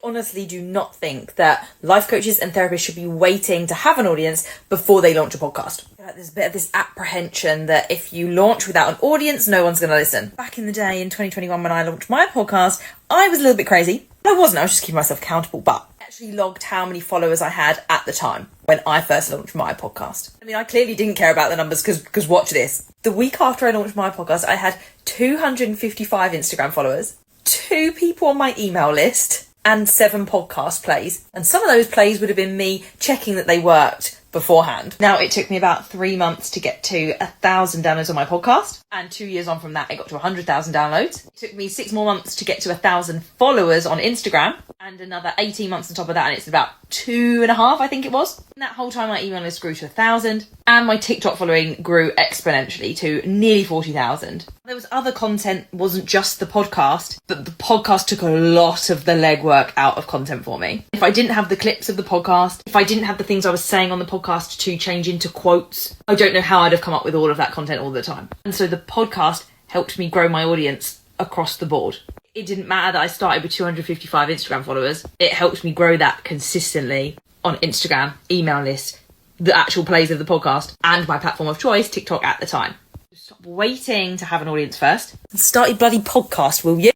Honestly, do not think that life coaches and therapists should be waiting to have an audience before they launch a podcast. There's a bit of this apprehension that if you launch without an audience, no one's going to listen. Back in the day, in 2021, when I launched my podcast, I was a little bit crazy. I was just keeping myself accountable, but I actually logged how many followers I had at the time when I first launched my podcast. I mean, I clearly didn't care about the numbers because watch this. The week after I launched my podcast, I had 255 Instagram followers, 2 people on my email list, and 7 podcast plays. And some of those plays would have been me checking that they worked beforehand. Now, it took me about 3 months to get to 1,000 downloads on my podcast. And 2 years on from that, it got to 100,000 downloads. It took me 6 more months to get to 1,000 followers on Instagram. And another 18 months on top of that, and it's about 2.5, I think it was. And that whole time, my email list grew to 1,000. And my TikTok following grew exponentially to nearly 40,000. There was other content, wasn't just the podcast, but the podcast took a lot of the legwork out of content for me. If I didn't have the clips of the podcast, if I didn't have the things I was saying on the podcast to change into quotes, I don't know how I'd have come up with all of that content all the time. And so the podcast helped me grow my audience across the board. It didn't matter that I started with 255 Instagram followers. It helped me grow that consistently on Instagram, email list, the actual plays of the podcast, and my platform of choice, TikTok, at the time. Stop waiting to have an audience first and start your bloody podcast, will you?